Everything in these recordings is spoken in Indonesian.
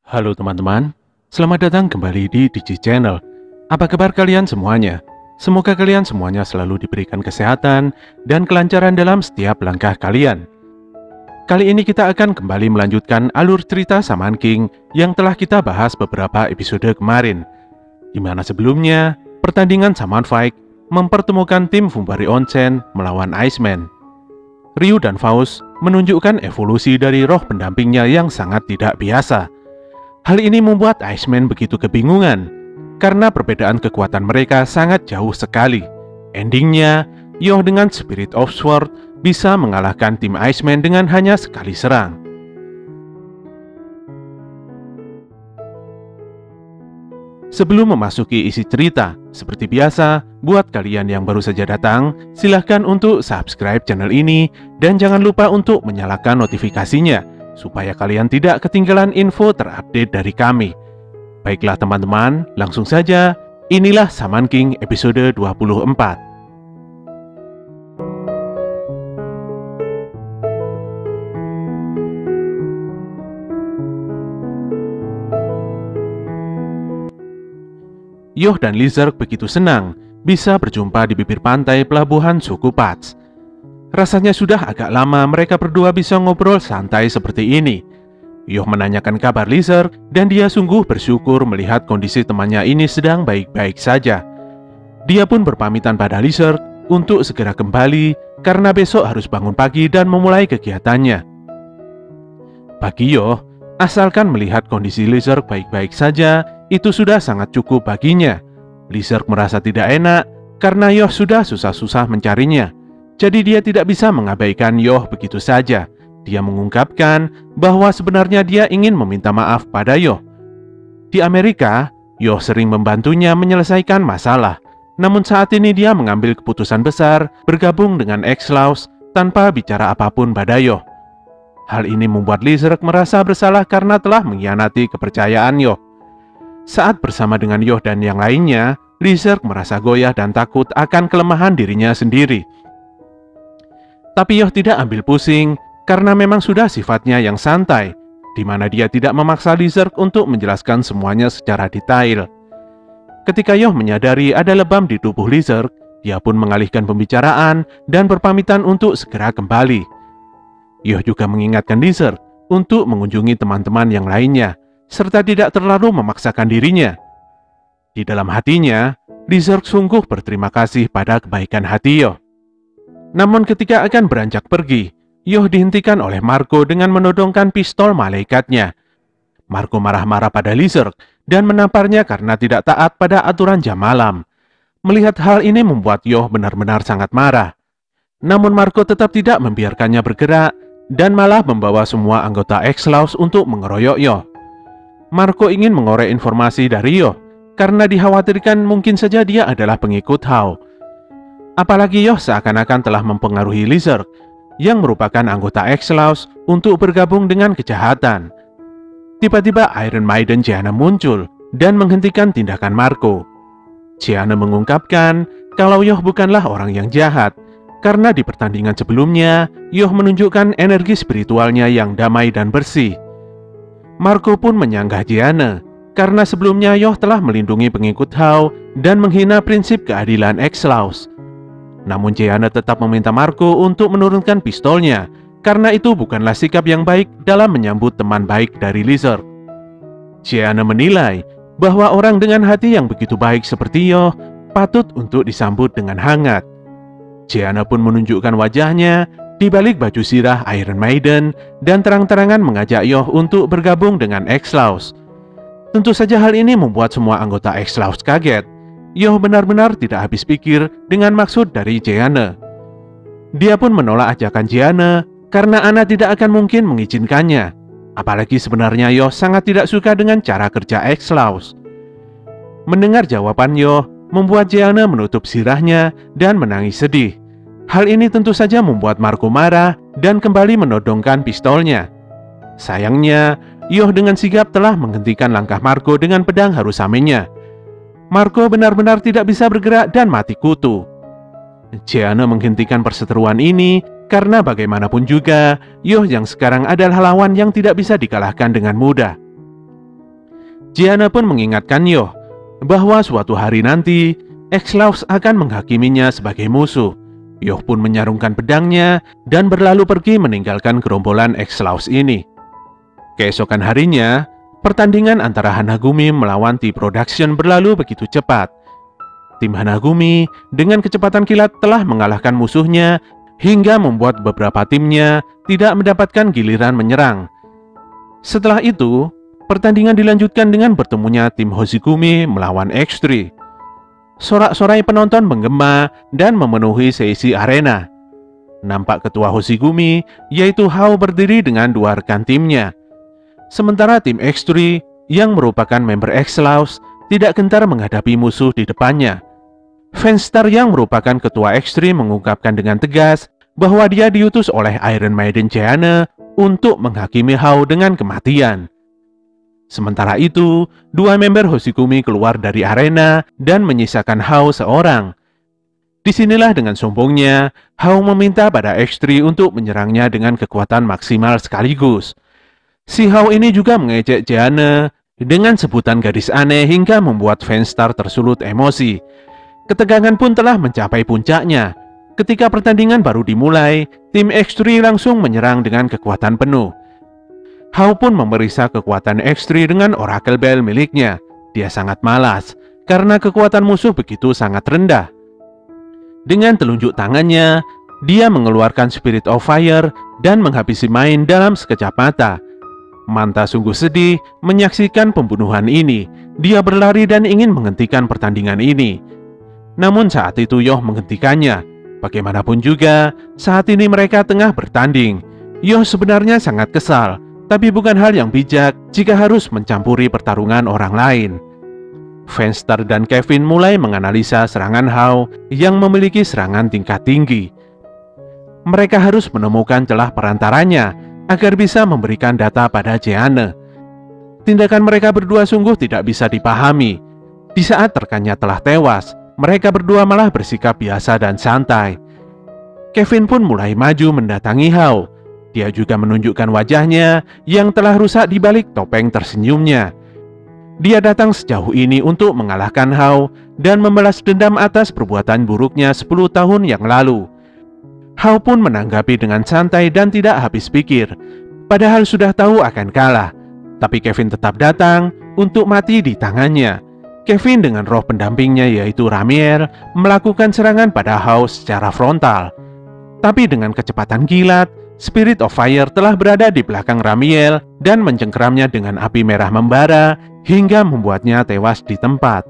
Halo teman-teman, selamat datang kembali di Digi Channel. Apa kabar kalian semuanya? Semoga kalian semuanya selalu diberikan kesehatan dan kelancaran dalam setiap langkah kalian. Kali ini kita akan kembali melanjutkan alur cerita Shaman King yang telah kita bahas beberapa episode kemarin, di mana sebelumnya pertandingan Shaman Fight mempertemukan tim Fumbari Onsen melawan Iceman. Ryu dan Faust menunjukkan evolusi dari roh pendampingnya yang sangat tidak biasa. Hal ini membuat Iceman begitu kebingungan, karena perbedaan kekuatan mereka sangat jauh sekali. Endingnya, Yoh dengan Spirit of Sword bisa mengalahkan tim Iceman dengan hanya sekali serang. Sebelum memasuki isi cerita, seperti biasa, buat kalian yang baru saja datang, silahkan untuk subscribe channel ini dan jangan lupa untuk menyalakan notifikasinya, supaya kalian tidak ketinggalan info terupdate dari kami. Baiklah teman-teman, langsung saja, inilah Shaman King episode 24. Yoh dan Lizard begitu senang bisa berjumpa di bibir pantai pelabuhan suku Pats. Rasanya sudah agak lama mereka berdua bisa ngobrol santai seperti ini. Yoh menanyakan kabar Lizard dan dia sungguh bersyukur melihat kondisi temannya ini sedang baik-baik saja. Dia pun berpamitan pada Lizard untuk segera kembali karena besok harus bangun pagi dan memulai kegiatannya. Bagi Yoh, asalkan melihat kondisi Lizard baik-baik saja, itu sudah sangat cukup baginya. Lizard merasa tidak enak karena Yoh sudah susah-susah mencarinya. Jadi dia tidak bisa mengabaikan Yoh begitu saja. Dia mengungkapkan bahwa sebenarnya dia ingin meminta maaf pada Yoh. Di Amerika, Yoh sering membantunya menyelesaikan masalah. Namun saat ini dia mengambil keputusan besar bergabung dengan X-Laws tanpa bicara apapun pada Yoh. Hal ini membuat Lizard merasa bersalah karena telah mengkhianati kepercayaan Yoh. Saat bersama dengan Yoh dan yang lainnya, Lizard merasa goyah dan takut akan kelemahan dirinya sendiri. Tapi Yoh tidak ambil pusing karena memang sudah sifatnya yang santai, di mana dia tidak memaksa Lizard untuk menjelaskan semuanya secara detail. Ketika Yoh menyadari ada lebam di tubuh Lizard, dia pun mengalihkan pembicaraan dan berpamitan untuk segera kembali. Yoh juga mengingatkan Lizard untuk mengunjungi teman-teman yang lainnya, serta tidak terlalu memaksakan dirinya. Di dalam hatinya, Lizard sungguh berterima kasih pada kebaikan hati Yoh. Namun ketika akan beranjak pergi, Yoh dihentikan oleh Marco dengan menodongkan pistol malaikatnya. Marco marah-marah pada Lizard dan menamparnya karena tidak taat pada aturan jam malam. Melihat hal ini membuat Yoh benar-benar sangat marah. Namun Marco tetap tidak membiarkannya bergerak dan malah membawa semua anggota X-Laws untuk mengeroyok Yoh. Marco ingin mengorek informasi dari Yoh karena dikhawatirkan mungkin saja dia adalah pengikut Hao. Apalagi Yoh seakan-akan telah mempengaruhi Lizard yang merupakan anggota X-Laws untuk bergabung dengan kejahatan. Tiba-tiba Iron Maiden Gianna muncul dan menghentikan tindakan Marco. Gianna mengungkapkan kalau Yoh bukanlah orang yang jahat karena di pertandingan sebelumnya Yoh menunjukkan energi spiritualnya yang damai dan bersih. Marco pun menyanggah Gianna karena sebelumnya Yoh telah melindungi pengikut Hao dan menghina prinsip keadilan X-Laws. Namun Gianna tetap meminta Marco untuk menurunkan pistolnya karena itu bukanlah sikap yang baik dalam menyambut teman baik dari Lizard. Gianna menilai bahwa orang dengan hati yang begitu baik seperti Yoh patut untuk disambut dengan hangat. Gianna pun menunjukkan wajahnya di balik baju sirah Iron Maiden dan terang-terangan mengajak Yoh untuk bergabung dengan X-Laws. Tentu saja hal ini membuat semua anggota X-Laws kaget. Yoh benar-benar tidak habis pikir dengan maksud dari Gianna. Dia pun menolak ajakan Gianna karena Anna tidak akan mungkin mengizinkannya. Apalagi sebenarnya Yoh sangat tidak suka dengan cara kerja X-Laws. Mendengar jawaban Yoh membuat Gianna menutup sirahnya dan menangis sedih. Hal ini tentu saja membuat Marco marah dan kembali menodongkan pistolnya. Sayangnya, Yoh dengan sigap telah menghentikan langkah Marco dengan pedang Harusamennya. Marco benar-benar tidak bisa bergerak dan mati kutu. Gianna menghentikan perseteruan ini karena bagaimanapun juga, Yoh yang sekarang adalah lawan yang tidak bisa dikalahkan dengan mudah. Gianna pun mengingatkan Yoh bahwa suatu hari nanti X-Laws akan menghakiminya sebagai musuh. Yoh pun menyarungkan pedangnya dan berlalu pergi meninggalkan gerombolan X-Laws ini. Keesokan harinya, pertandingan antara Hanagumi melawan T-Production berlalu begitu cepat. Tim Hanagumi dengan kecepatan kilat telah mengalahkan musuhnya hingga membuat beberapa timnya tidak mendapatkan giliran menyerang. Setelah itu, pertandingan dilanjutkan dengan bertemunya tim Hoshigumi melawan X3. Sorak-sorai penonton menggema dan memenuhi seisi arena. Nampak ketua Hoshigumi, yaitu Hao, berdiri dengan dua rekan timnya. Sementara tim X3 yang merupakan member X-Laws tidak gentar menghadapi musuh di depannya. Fanstar yang merupakan ketua X3 mengungkapkan dengan tegas bahwa dia diutus oleh Iron Maiden Gianna untuk menghakimi Hao dengan kematian. Sementara itu, dua member Hoshigumi keluar dari arena dan menyisakan Hao seorang. Disinilah dengan sombongnya, Hao meminta pada X3 untuk menyerangnya dengan kekuatan maksimal sekaligus. Si Hao ini juga mengejek Gianna dengan sebutan gadis aneh hingga membuat Fanstar tersulut emosi. Ketegangan pun telah mencapai puncaknya. Ketika pertandingan baru dimulai, tim X3 langsung menyerang dengan kekuatan penuh. Hao pun memeriksa kekuatan X3 dengan Oracle Bell miliknya. Dia sangat malas karena kekuatan musuh begitu sangat rendah. Dengan telunjuk tangannya, dia mengeluarkan Spirit of Fire dan menghabisi main dalam sekejap mata. Manta sungguh sedih menyaksikan pembunuhan ini. Dia berlari dan ingin menghentikan pertandingan ini. Namun saat itu Yoh menghentikannya. Bagaimanapun juga, saat ini mereka tengah bertanding. Yoh sebenarnya sangat kesal, tapi bukan hal yang bijak jika harus mencampuri pertarungan orang lain. Fanstar dan Kevin mulai menganalisa serangan Hao yang memiliki serangan tingkat tinggi. Mereka harus menemukan celah perantaranya agar bisa memberikan data pada Gianna. Tindakan mereka berdua sungguh tidak bisa dipahami. Di saat rekannya telah tewas, mereka berdua malah bersikap biasa dan santai. Kevin pun mulai maju mendatangi Hao. Dia juga menunjukkan wajahnya yang telah rusak di balik topeng tersenyumnya. Dia datang sejauh ini untuk mengalahkan Hao dan membalas dendam atas perbuatan buruknya 10 tahun yang lalu. Hao pun menanggapi dengan santai dan tidak habis pikir, padahal sudah tahu akan kalah. Tapi Kevin tetap datang untuk mati di tangannya. Kevin dengan roh pendampingnya yaitu Ramiel melakukan serangan pada Hao secara frontal. Tapi dengan kecepatan kilat, Spirit of Fire telah berada di belakang Ramiel dan mencengkeramnya dengan api merah membara hingga membuatnya tewas di tempat.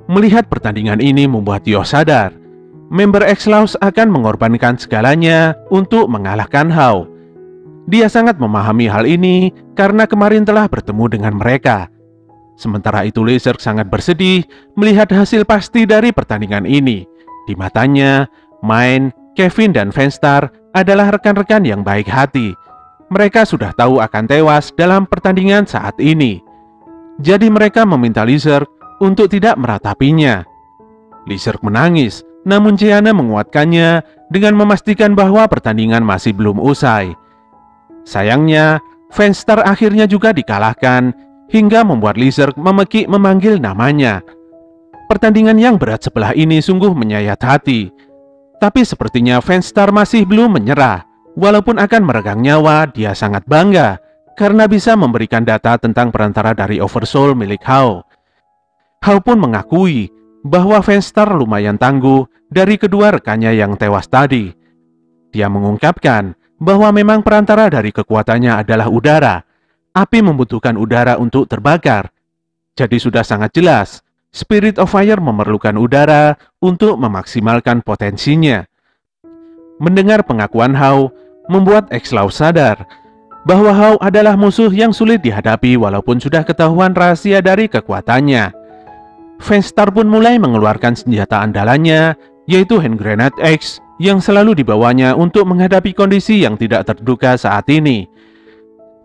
Melihat pertandingan ini membuat Yoh sadar, member X-Laws akan mengorbankan segalanya untuk mengalahkan Hao. Dia sangat memahami hal ini karena kemarin telah bertemu dengan mereka. Sementara itu Lizard sangat bersedih melihat hasil pasti dari pertandingan ini. Di matanya, Mine, Kevin, dan Fanstar adalah rekan-rekan yang baik hati. Mereka sudah tahu akan tewas dalam pertandingan saat ini. Jadi mereka meminta Lizard untuk tidak meratapinya. Lizard menangis, namun Gianna menguatkannya dengan memastikan bahwa pertandingan masih belum usai. Sayangnya, Fanstar akhirnya juga dikalahkan hingga membuat Lizard memekik memanggil namanya. Pertandingan yang berat sebelah ini sungguh menyayat hati. Tapi sepertinya Fanstar masih belum menyerah. Walaupun akan meregang nyawa, dia sangat bangga karena bisa memberikan data tentang perantara dari Oversoul milik Hao. Hao pun mengakui bahwa Fanstar lumayan tangguh dari kedua rekannya yang tewas tadi. Dia mengungkapkan bahwa memang perantara dari kekuatannya adalah udara. Api membutuhkan udara untuk terbakar. Jadi sudah sangat jelas, Spirit of Fire memerlukan udara untuk memaksimalkan potensinya. Mendengar pengakuan Hao, membuat X-Laws sadar bahwa Hao adalah musuh yang sulit dihadapi walaupun sudah ketahuan rahasia dari kekuatannya. Fanstar pun mulai mengeluarkan senjata andalannya, yaitu Hand Grenade X yang selalu dibawanya untuk menghadapi kondisi yang tidak terduga saat ini.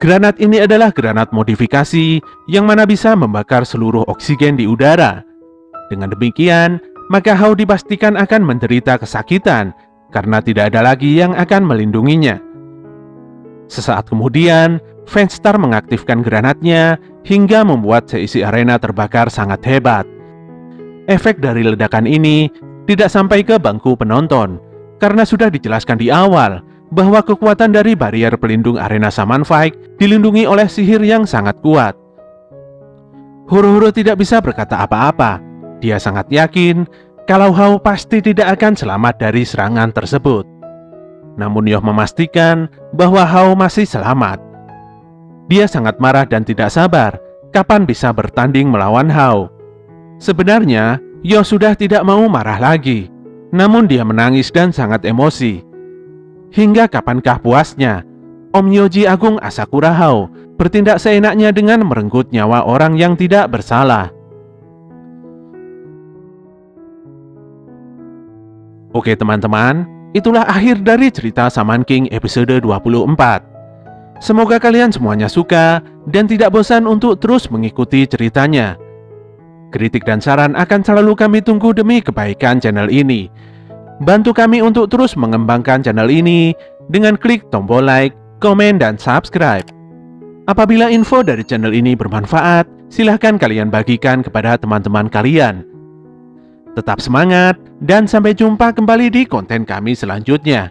Granat ini adalah granat modifikasi yang mana bisa membakar seluruh oksigen di udara. Dengan demikian, maka Hao dipastikan akan menderita kesakitan karena tidak ada lagi yang akan melindunginya. Sesaat kemudian, Fanstar mengaktifkan granatnya hingga membuat seisi arena terbakar sangat hebat. Efek dari ledakan ini tidak sampai ke bangku penonton, karena sudah dijelaskan di awal bahwa kekuatan dari barrier pelindung arena Shaman Fight dilindungi oleh sihir yang sangat kuat. Horo-Horo tidak bisa berkata apa-apa. Dia sangat yakin kalau Hao pasti tidak akan selamat dari serangan tersebut. Namun Yoh memastikan bahwa Hao masih selamat. Dia sangat marah dan tidak sabar kapan bisa bertanding melawan Hao. Sebenarnya, Yoh sudah tidak mau marah lagi. Namun dia menangis dan sangat emosi. Hingga kapankah puasnya, Om Yoji Agung Asakura Hao bertindak seenaknya dengan merenggut nyawa orang yang tidak bersalah. Oke teman-teman, itulah akhir dari cerita Shaman King episode 24. Semoga kalian semuanya suka dan tidak bosan untuk terus mengikuti ceritanya. Kritik dan saran akan selalu kami tunggu demi kebaikan channel ini. Bantu kami untuk terus mengembangkan channel ini dengan klik tombol like, komen, dan subscribe. Apabila info dari channel ini bermanfaat, silahkan kalian bagikan kepada teman-teman kalian. Tetap semangat dan sampai jumpa kembali di konten kami selanjutnya.